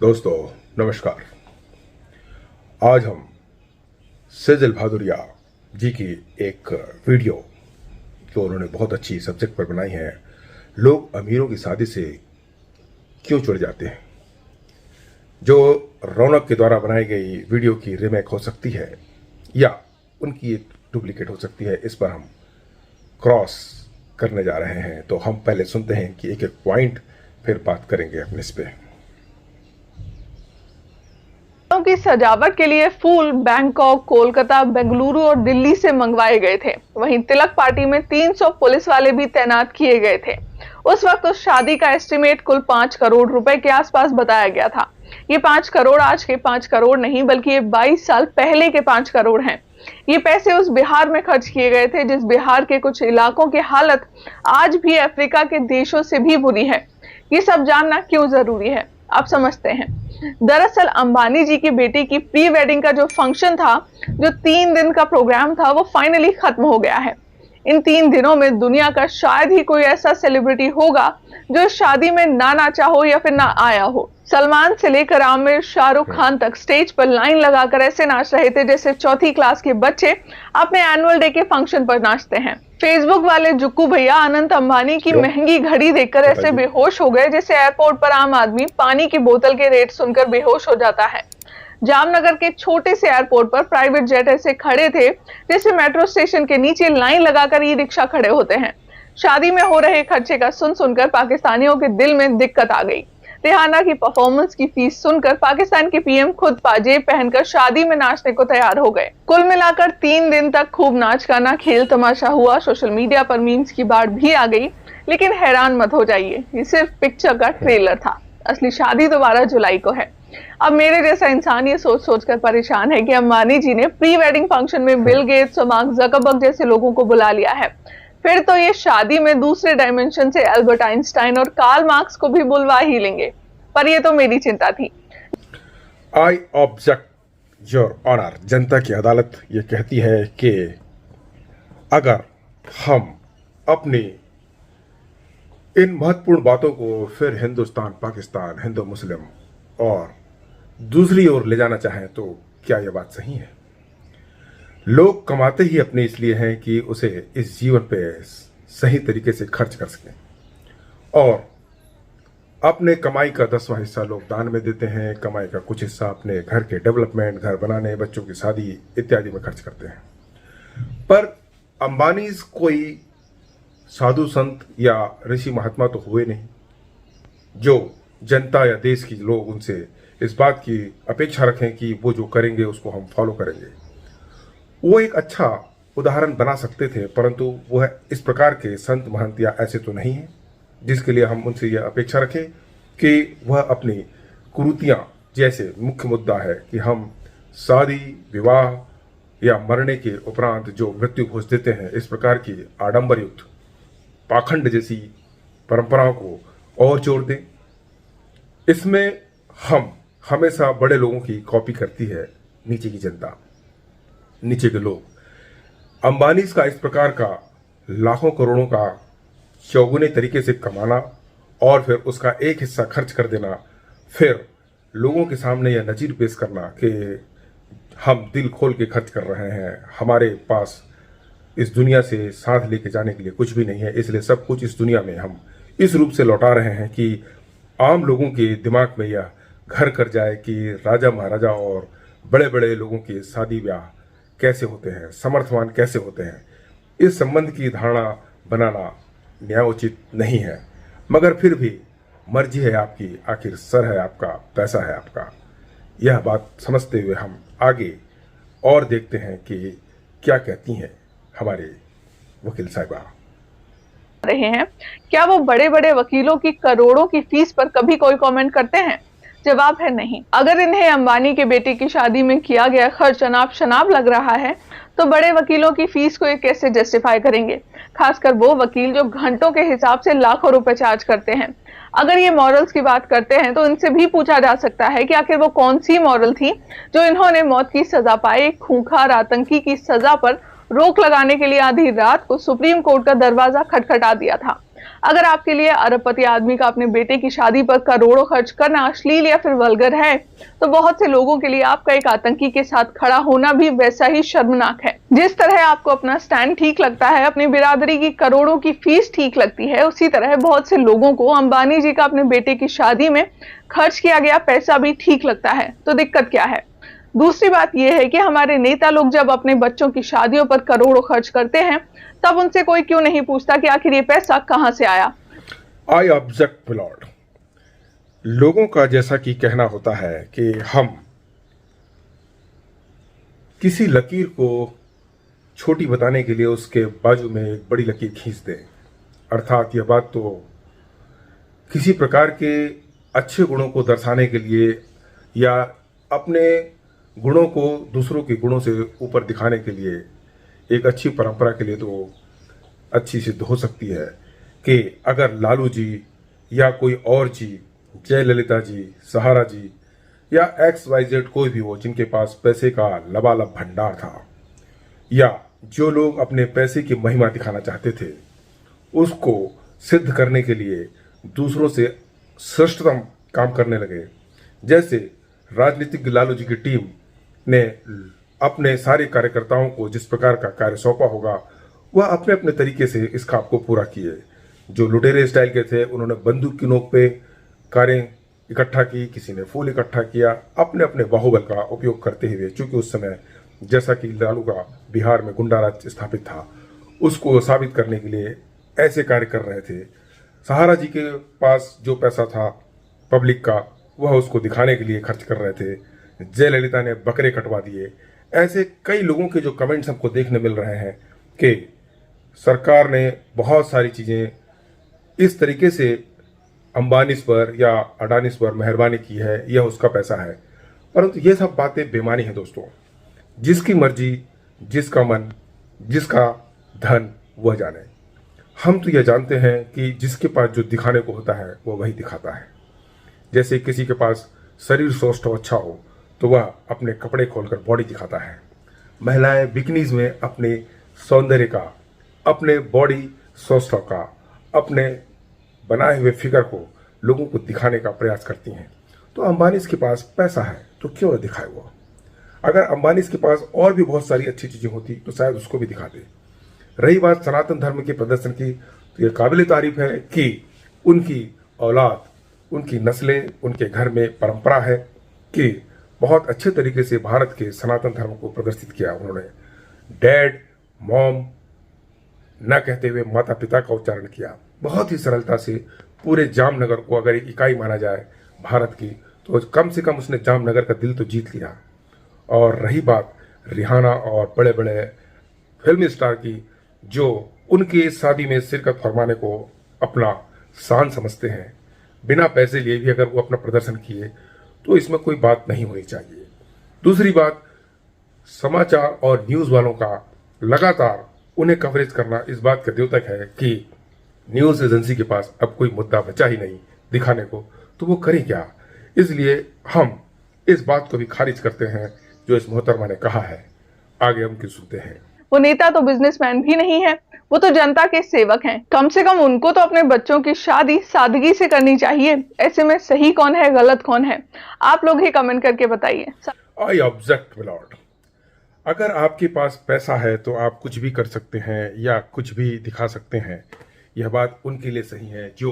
दोस्तों नमस्कार। आज हम सेजल भादुरिया जी की एक वीडियो जो उन्होंने बहुत अच्छी सब्जेक्ट पर बनाई है, लोग अमीरों की शादी से क्यों जुड़ जाते हैं, जो रौनक के द्वारा बनाई गई वीडियो की रीमेक हो सकती है या उनकी एक डुप्लीकेट हो सकती है, इस पर हम क्रॉस करने जा रहे हैं। तो हम पहले सुनते हैं कि एक एक पॉइंट, फिर बात करेंगे अपने इस पे। की सजावट के लिए फूल बैंकॉक, कोलकाता, बेंगलुरु और दिल्ली से मंगवाए गए थे। वहीं तिलक पार्टी में 300 पुलिस वाले भी तैनात किए गए थे। उस वक्त उस शादी का एस्टिमेट कुल 5 करोड़ रुपए के आसपास बताया गया था। ये 5 करोड़ आज के 5 करोड़ नहीं, बल्कि ये 22 साल पहले के 5 करोड़ हैं। ये पैसे उस बिहार में खर्च किए गए थे जिस बिहार के कुछ इलाकों की हालत आज भी अफ्रीका के देशों से भी बुरी है। ये सब जानना क्यों जरूरी है, आप समझते हैं। दरअसल अंबानी जी की बेटी की प्री वेडिंग का जो फंक्शन था, जो 3 दिन का प्रोग्राम था, वो फाइनली खत्म हो गया है। इन 3 दिनों में दुनिया का शायद ही कोई ऐसा सेलिब्रिटी होगा जो शादी में ना नाचा हो या फिर ना आया हो। सलमान से लेकर आमिर, शाहरुख खान तक स्टेज पर लाइन लगाकर ऐसे नाच रहे थे जैसे चौथी क्लास के बच्चे अपने एनुअल डे के फंक्शन पर नाचते हैं। फेसबुक वाले जुक्कू भैया अनंत अंबानी की महंगी घड़ी देखकर ऐसे बेहोश हो गए जैसे एयरपोर्ट पर आम आदमी पानी की बोतल के रेट सुनकर बेहोश हो जाता है। जामनगर के छोटे से एयरपोर्ट पर प्राइवेट जेट ऐसे खड़े थे जैसे मेट्रो स्टेशन के नीचे लाइन लगाकर ई रिक्शा खड़े होते हैं। शादी में हो रहे खर्चे का सुनकर पाकिस्तानियों के दिल में दिक्कत आ गई। रिहाना की परफॉर्मेंस की फीस सुनकर पाकिस्तान के पीएम खुद पाजेब पहनकर शादी में नाचने को तैयार हो गए। कुल मिलाकर 3 दिन तक खूब नाच गाना खेल तमाशा हुआ। सोशल मीडिया पर मीम्स की बाढ़ भी आ गई। लेकिन हैरान मत हो जाइए, ये सिर्फ पिक्चर का ट्रेलर था। असली शादी तो 12 जुलाई को है। अब मेरे जैसा इंसान ये सोच सोचकर परेशान है कि अंबानी जी ने प्री वेडिंग फंक्शन में बिल गेट्स और मार्क जकरबर्ग जैसे लोगों को बुला लिया है। फिर तो ये शादी में दूसरे डायमेंशन से एल्बर्ट आइंस्टाइन और कार्ल मार्क्स को भी बुलवा ही लेंगे। पर ये तो मेरी चिंता थी। I object your honour. जनता की अदालत ये कहती है कि अगर हम अपनी इन महत्वपूर्ण बातों को फिर हिंदुस्तान, पाकिस्तान, हिंदू मुस्लिम और दूसरी ओर ले जाना चाहें तो क्या यह बात सही है? लोग कमाते ही अपने इसलिए हैं कि उसे इस जीवन पे सही तरीके से खर्च कर सकें, और अपने कमाई का 10वां हिस्सा लोग दान में देते हैं, कमाई का कुछ हिस्सा अपने घर के डेवलपमेंट, घर बनाने, बच्चों की शादी इत्यादि में खर्च करते हैं। पर अंबानी कोई साधु संत या ऋषि महात्मा तो हुए नहीं जो जनता या देश की लोग उनसे इस बात की अपेक्षा रखें कि वो जो करेंगे उसको हम फॉलो करेंगे। वो एक अच्छा उदाहरण बना सकते थे, परंतु वह इस प्रकार के संत महंत या ऐसे तो नहीं है जिसके लिए हम उनसे यह अपेक्षा रखें कि वह अपनी कुरीतियां, जैसे मुख्य मुद्दा है कि हम शादी विवाह या मरने के उपरांत जो मृत्यु घोष देते हैं, इस प्रकार की आडंबर युक्त पाखंड जैसी परंपराओं को और जोड़ दें। इसमें हम हमेशा बड़े लोगों की कॉपी करती है नीचे की जनता, नीचे के लोग। अंबानी का इस प्रकार का लाखों करोड़ों का चौगुने तरीके से कमाना और फिर उसका एक हिस्सा खर्च कर देना, फिर लोगों के सामने यह नजीर पेश करना कि हम दिल खोल के खर्च कर रहे हैं, हमारे पास इस दुनिया से साथ लेके जाने के लिए कुछ भी नहीं है, इसलिए सब कुछ इस दुनिया में हम इस रूप से लौटा रहे हैं कि आम लोगों के दिमाग में यह घर कर जाए कि राजा महाराजा और बड़े बड़े लोगों के शादी ब्याह कैसे होते हैं, समर्थवान कैसे होते हैं। इस संबंध की धारणा बनाना न्यायोचित नहीं है, मगर फिर भी मर्जी है आपकी, आखिर सर है आपका, पैसा है आपका। यह बात समझते हुए हम आगे और देखते हैं कि क्या कहती हैं हमारे वकील साहिबा। रहे हैं, क्या वो बड़े बड़े वकीलों की करोड़ों की फीस पर कभी कोई कमेंट करते हैं? जवाब है नहीं। अगर इन्हें अंबानी के बेटे की शादी में किया गया खर्च अनाप शनाप लग रहा है तो बड़े वकीलों की फीस को ये कैसे जस्टिफाई करेंगे, खासकर वो वकील जो घंटों के हिसाब से लाखों रुपए चार्ज करते हैं। अगर ये मॉरल्स की बात करते हैं तो इनसे भी पूछा जा सकता है कि आखिर वो कौन सी मॉरल थी जो इन्होंने मौत की सजा पाए खूंखार आतंकी की सजा पर रोक लगाने के लिए आधी रात को सुप्रीम कोर्ट का दरवाजा खटखटा दिया था। अगर आपके लिए अरबपति आदमी का अपने बेटे की शादी पर करोड़ों खर्च करना अश्लील या फिर वल्गर है, तो बहुत से लोगों के लिए आपका एक आतंकी के साथ खड़ा होना भी वैसा ही शर्मनाक है। जिस तरह आपको अपना स्टैंड ठीक लगता है, अपनी बिरादरी की करोड़ों की फीस ठीक लगती है, उसी तरह बहुत से लोगों को अंबानी जी का अपने बेटे की शादी में खर्च किया गया पैसा भी ठीक लगता है। तो दिक्कत क्या है? दूसरी बात यह है कि हमारे नेता लोग जब अपने बच्चों की शादियों पर करोड़ों खर्च करते हैं, तब उनसे कोई क्यों नहीं पूछता कि आखिर ये पैसा कहां से आया। I object my lord. लोगों का जैसा कि कहना होता है कि हम किसी लकीर को छोटी बताने के लिए उसके बाजू में एक बड़ी लकीर खींच दें, अर्थात यह बात तो किसी प्रकार के अच्छे गुणों को दर्शाने के लिए या अपने गुणों को दूसरों के गुणों से ऊपर दिखाने के लिए, एक अच्छी परंपरा के लिए तो अच्छी सिद्ध हो सकती है कि अगर लालू जी या कोई और जी, जयललिता जी, सहारा जी या XYZ कोई भी हो जिनके पास पैसे का लबालब भंडार था, या जो लोग अपने पैसे की महिमा दिखाना चाहते थे, उसको सिद्ध करने के लिए दूसरों से श्रेष्ठतम काम करने लगे। जैसे राजनीतिक लालू जी की टीम ने अपने सारे कार्यकर्ताओं को जिस प्रकार का कार्य सौंपा होगा, वह अपने अपने तरीके से इस काम को पूरा किए। जो लुटेरे स्टाइल के थे, उन्होंने बंदूक की नोक पे कारें इकट्ठा की, किसी ने फूल इकट्ठा किया, अपने अपने बाहुबल का उपयोग करते हुए। चूंकि उस समय जैसा कि लालू का बिहार में गुंडा राज स्थापित था, उसको साबित करने के लिए ऐसे कार्य कर रहे थे। सहारा जी के पास जो पैसा था पब्लिक का, वह उसको दिखाने के लिए खर्च कर रहे थे। जयललिता ने बकरे कटवा दिए। ऐसे कई लोगों के जो कमेंट्स हमको देखने मिल रहे हैं कि सरकार ने बहुत सारी चीजें इस तरीके से अंबानीस पर या अडानीस पर मेहरबानी की है, यह उसका पैसा है। परंतु ये सब बातें बेमानी है दोस्तों। जिसकी मर्जी, जिसका मन, जिसका धन, वह जाने। हम तो यह जानते हैं कि जिसके पास जो दिखाने को होता है वह वही दिखाता है। जैसे किसी के पास शरीर स्वस्थ हो, अच्छा हो, तो वह अपने कपड़े खोलकर बॉडी दिखाता है। महिलाएं बिकनीज में अपने सौंदर्य का, अपने बॉडी स्वस्थ का, अपने बनाए हुए फिगर को लोगों को दिखाने का प्रयास करती हैं। तो अंबानी के पास पैसा है तो क्यों न दिखाए वो। अगर अंबानी के पास और भी बहुत सारी अच्छी चीजें होती तो शायद उसको भी दिखा दे। रही बात सनातन धर्म के प्रदर्शन की, तो ये काबिल तारीफ है कि उनकी औलाद, उनकी नस्लें, उनके घर में परंपरा है कि बहुत अच्छे तरीके से भारत के सनातन धर्म को प्रदर्शित किया। उन्होंने डैड मॉम न कहते हुए माता पिता का उच्चारण किया। बहुत ही सरलता से पूरे जामनगर को अगर एक इकाई माना जाए भारत की, तो कम से कम उसने जामनगर का दिल तो जीत लिया। और रही बात रिहाना और बड़े बड़े फिल्मी स्टार की, जो उनके शादी में शिरकत फरमाने को अपना शान समझते हैं, बिना पैसे लिए भी अगर वो अपना प्रदर्शन किए तो इसमें कोई बात नहीं होनी चाहिए। दूसरी बात, समाचार और न्यूज वालों का लगातार उन्हें कवरेज करना इस बात का द्योतक है कि न्यूज एजेंसी के पास अब कोई मुद्दा बचा ही नहीं दिखाने को, तो वो करे क्या। इसलिए हम इस बात को भी खारिज करते हैं जो इस मोहतरमा ने कहा है। आगे हम क्यों सुनते हैं। वो नेता तो बिजनेसमैन भी नहीं है, वो तो जनता के सेवक हैं। कम से कम उनको तो अपने बच्चों की शादी सादगी से करनी चाहिए। ऐसे में सही कौन है, गलत कौन है, आप लोग ही कमेंट करके बताइए। I object my lord. अगर आपके पास पैसा है तो आप कुछ भी कर सकते हैं या कुछ भी दिखा सकते हैं। यह बात उनके लिए सही है जो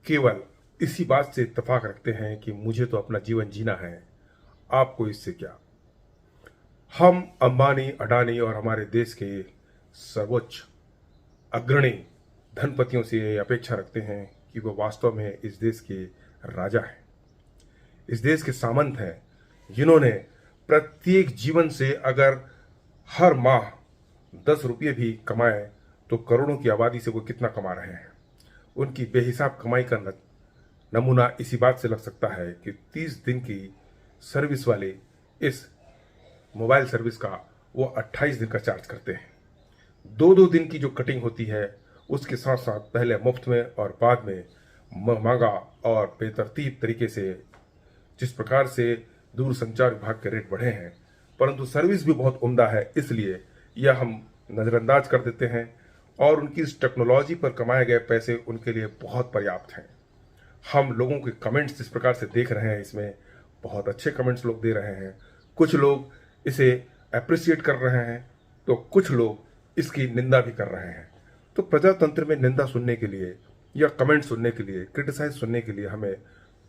केवल इसी बात से इत्तेफाक रखते हैं कि मुझे तो अपना जीवन जीना है, आपको इससे क्या। हम अंबानी, अडानी और हमारे देश के सर्वोच्च अग्रणी धनपतियों से अपेक्षा रखते हैं कि वो वास्तव में इस देश के राजा हैं, इस देश के सामंत हैं, जिन्होंने प्रत्येक जीवन से अगर हर माह 10 रुपये भी कमाए तो करोड़ों की आबादी से वो कितना कमा रहे हैं। उनकी बेहिसाब कमाई का नमूना इसी बात से लग सकता है कि 30 दिन की सर्विस वाले इस मोबाइल सर्विस का वो 28 दिन का चार्ज करते हैं। 2-2 दिन की जो कटिंग होती है उसके साथ साथ पहले मुफ्त में और बाद में महंगा और बेतरतीब तरीके से, जिस प्रकार से दूर संचार विभाग के रेट बढ़े हैं, परंतु सर्विस भी बहुत उम्दा है, इसलिए यह हम नज़रअंदाज कर देते हैं। और उनकी इस टेक्नोलॉजी पर कमाए गए पैसे उनके लिए बहुत पर्याप्त हैं। हम लोगों के कमेंट्स जिस प्रकार से देख रहे हैं, इसमें बहुत अच्छे कमेंट्स लोग दे रहे हैं। कुछ लोग इसे अप्रिशिएट कर रहे हैं तो कुछ लोग इसकी निंदा भी कर रहे हैं। तो प्रजातंत्र में निंदा सुनने के लिए या कमेंट सुनने के लिए, क्रिटिसाइज सुनने के लिए हमें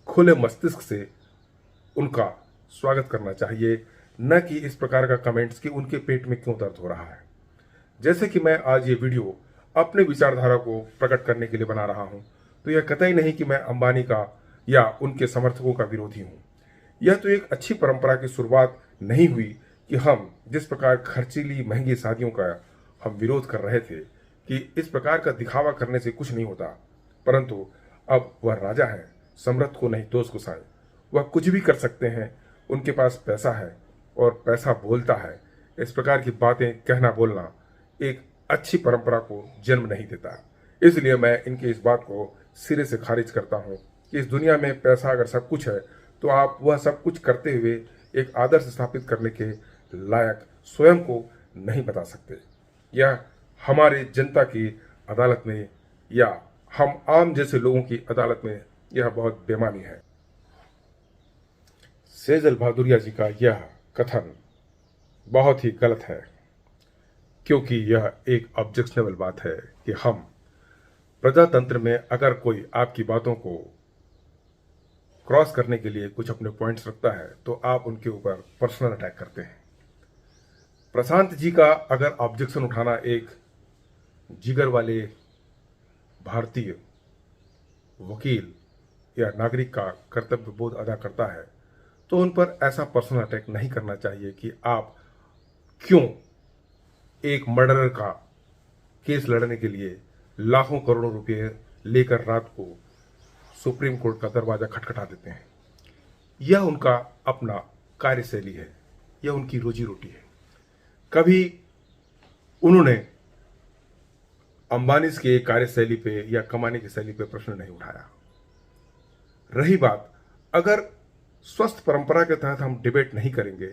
खुले मस्तिष्क से उनका स्वागत करना चाहिए, न कि इस प्रकार का कमेंट्स कि उनके पेट में क्यों दर्द हो रहा है। जैसे कि मैं आज ये वीडियो अपने विचारधारा को प्रकट करने के लिए बना रहा हूं, तो यह कतई नहीं कि मैं अंबानी का या उनके समर्थकों का विरोधी हूं। यह तो एक अच्छी परंपरा की शुरुआत नहीं हुई कि हम जिस प्रकार खर्चीली महंगी शादियों का हम विरोध कर रहे थे कि इस प्रकार का दिखावा करने से कुछ नहीं होता, परंतु अब वह राजा है, सम्राट को नहीं दोष गुसाए। वह कुछ भी कर सकते हैं, उनके पास पैसा है और पैसा बोलता है। इस प्रकार की बातें कहना बोलना एक अच्छी परंपरा को जन्म नहीं देता। इसलिए मैं इनकी इस बात को सिरे से खारिज करता हूं कि इस दुनिया में पैसा अगर सब कुछ है तो आप वह सब कुछ करते हुए एक आदर्श स्थापित करने के लायक स्वयं को नहीं बता सकते। यह हमारे जनता की अदालत में या हम आम जैसे लोगों की अदालत में यह बहुत बेमानी है। सेजल भादुरिया जी का यह कथन बहुत ही गलत है, क्योंकि यह एक ऑब्जेक्शनेबल बात है कि हम प्रजातंत्र में अगर कोई आपकी बातों को क्रॉस करने के लिए कुछ अपने पॉइंट्स रखता है तो आप उनके ऊपर पर्सनल अटैक करते हैं। प्रशांत जी का अगर ऑब्जेक्शन उठाना एक जिगर वाले भारतीय वकील या नागरिक का कर्तव्य बोध अदा करता है, तो उन पर ऐसा पर्सनल अटैक नहीं करना चाहिए कि आप क्यों एक मर्डरर का केस लड़ने के लिए लाखों करोड़ों रुपए लेकर रात को सुप्रीम कोर्ट का दरवाजा खटखटा देते हैं। यह उनका अपना कार्यशैली है, यह उनकी रोजी रोटी है। कभी उन्होंने अंबानी के कार्यशैली पे या कमाने की शैली पे प्रश्न नहीं उठाया। रही बात, अगर स्वस्थ परंपरा के तहत हम डिबेट नहीं करेंगे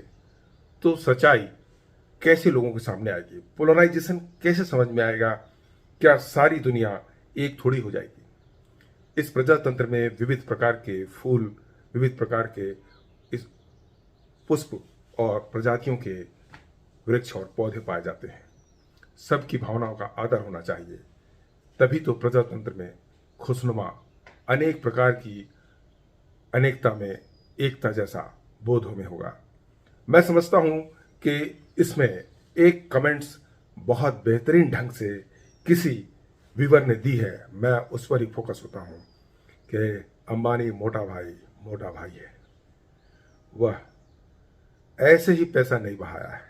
तो सच्चाई कैसे लोगों के सामने आएगी, पोलराइजेशन कैसे समझ में आएगा, क्या सारी दुनिया एक थोड़ी हो जाएगी। इस प्रजातंत्र में विविध प्रकार के फूल, विविध प्रकार के इस पुष्प और प्रजातियों के वृक्ष और पौधे पाए जाते हैं। सबकी भावनाओं का आदर होना चाहिए, तभी तो प्रजातंत्र में खुशनुमा अनेक प्रकार की अनेकता में एकता जैसा बोध हमें होगा। मैं समझता हूं कि इसमें एक कमेंट्स बहुत बेहतरीन ढंग से किसी व्यूअर ने दी है, मैं उस पर ही फोकस होता हूं कि अंबानी मोटा भाई है। वह ऐसे ही पैसा नहीं बहाया है,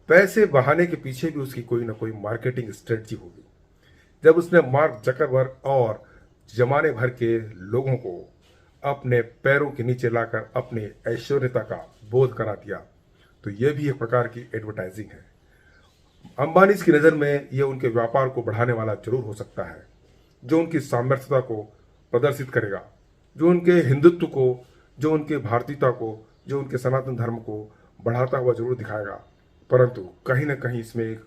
पैसे बहाने के पीछे भी उसकी कोई ना कोई मार्केटिंग स्ट्रेटजी होगी। जब उसने मार्क जकरबर्ग और जमाने भर के लोगों को अपने पैरों के नीचे लाकर अपने ऐश्वर्यता का बोध करा दिया, तो यह भी एक प्रकार की एडवर्टाइजिंग है। अंबानी की नज़र में यह उनके व्यापार को बढ़ाने वाला जरूर हो सकता है, जो उनकी सामर्थ्यता को प्रदर्शित करेगा, जो उनके हिंदुत्व को, जो उनके भारतीयता को, जो उनके सनातन धर्म को बढ़ाता हुआ जरूर दिखाएगा। परंतु कहीं ना कहीं इसमें एक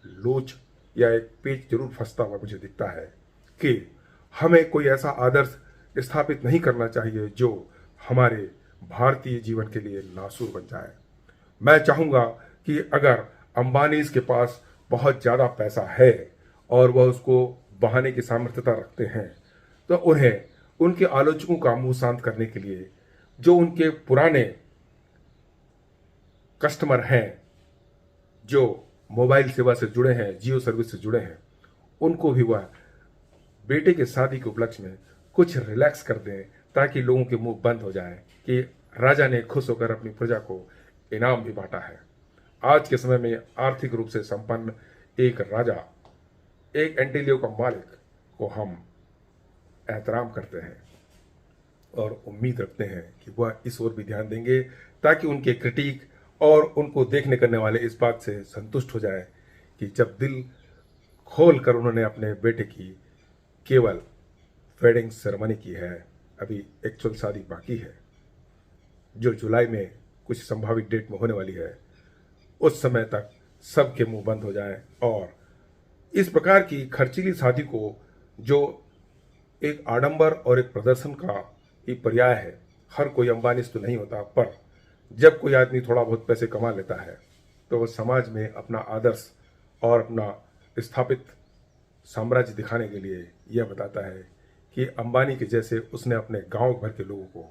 लोच या एक पेच जरूर फंसता हुआ मुझे दिखता है कि हमें कोई ऐसा आदर्श स्थापित नहीं करना चाहिए जो हमारे भारतीय जीवन के लिए नासूर बन जाए। मैं चाहूँगा कि अगर अंबानी के पास बहुत ज़्यादा पैसा है और वह उसको बहाने की सामर्थ्यता रखते हैं, तो उन्हें उनके आलोचकों का मुंह शांत करने के लिए जो उनके पुराने कस्टमर हैं, जो मोबाइल सेवा से जुड़े हैं, जियो सर्विस से जुड़े हैं, उनको भी वह बेटे के शादी के उपलक्ष्य में कुछ रिलैक्स कर दें, ताकि लोगों के मुंह बंद हो जाए कि राजा ने खुश होकर अपनी प्रजा को इनाम भी बांटा है। आज के समय में आर्थिक रूप से संपन्न एक राजा, एक एंटीलियो का मालिक को हम एहतराम करते हैं और उम्मीद रखते हैं कि वह इस ओर भी ध्यान देंगे, ताकि उनके क्रिटिक और उनको देखने करने वाले इस बात से संतुष्ट हो जाए कि जब दिल खोल कर उन्होंने अपने बेटे की केवल वेडिंग सेरेमनी की है, अभी एक्चुअल शादी बाकी है, जो जुलाई में कुछ संभावित डेट में होने वाली है, उस समय तक सबके मुंह बंद हो जाए और इस प्रकार की खर्चीली शादी को, जो एक आडंबर और एक प्रदर्शन का ही पर्याय है, हर कोई अंबानी तो नहीं होता, पर जब कोई आदमी थोड़ा बहुत पैसे कमा लेता है तो वह समाज में अपना आदर्श और अपना स्थापित साम्राज्य दिखाने के लिए यह बताता है कि अंबानी के जैसे उसने अपने गांव भर के लोगों को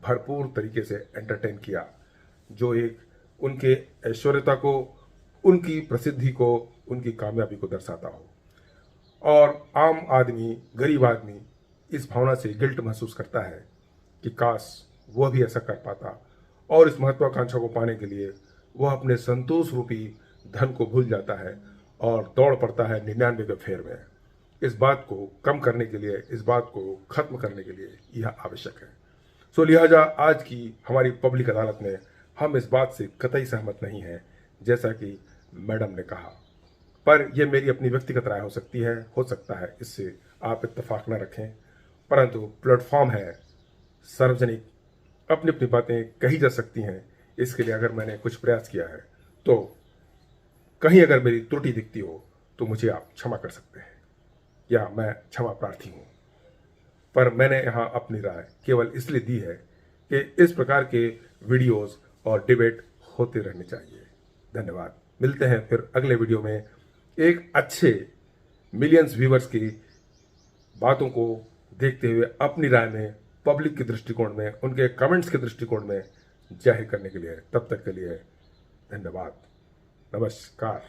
भरपूर तरीके से एंटरटेन किया, जो एक उनके ऐश्वर्यता को, उनकी प्रसिद्धि को, उनकी कामयाबी को दर्शाता हो। और आम आदमी, गरीब आदमी इस भावना से गिल्ट महसूस करता है कि काश वह भी ऐसा कर पाता, और इस महत्वाकांक्षा को पाने के लिए वह अपने संतोष रूपी धन को भूल जाता है और दौड़ पड़ता है 99 के फेर में। इस बात को कम करने के लिए, इस बात को खत्म करने के लिए यह आवश्यक है। सो लिहाजा आज की हमारी पब्लिक अदालत में हम इस बात से कतई सहमत नहीं हैं, जैसा कि मैडम ने कहा, पर यह मेरी अपनी व्यक्तिगत राय हो सकती है, हो सकता है इससे आप इत्तेफाक न रखें, परंतु प्लेटफॉर्म है, सार्वजनिक अपनी अपनी बातें कही जा सकती हैं। इसके लिए अगर मैंने कुछ प्रयास किया है तो कहीं अगर मेरी त्रुटि दिखती हो तो मुझे आप क्षमा कर सकते हैं, या मैं क्षमा प्रार्थी हूँ। पर मैंने यहाँ अपनी राय केवल इसलिए दी है कि इस प्रकार के वीडियोस और डिबेट होते रहने चाहिए। धन्यवाद। मिलते हैं फिर अगले वीडियो में एक अच्छे मिलियंस व्यूवर्स की बातों को देखते हुए अपनी राय में, पब्लिक के दृष्टिकोण में, उनके कमेंट्स के दृष्टिकोण में जाहिर करने के लिए। तब तक के लिए धन्यवाद, नमस्कार।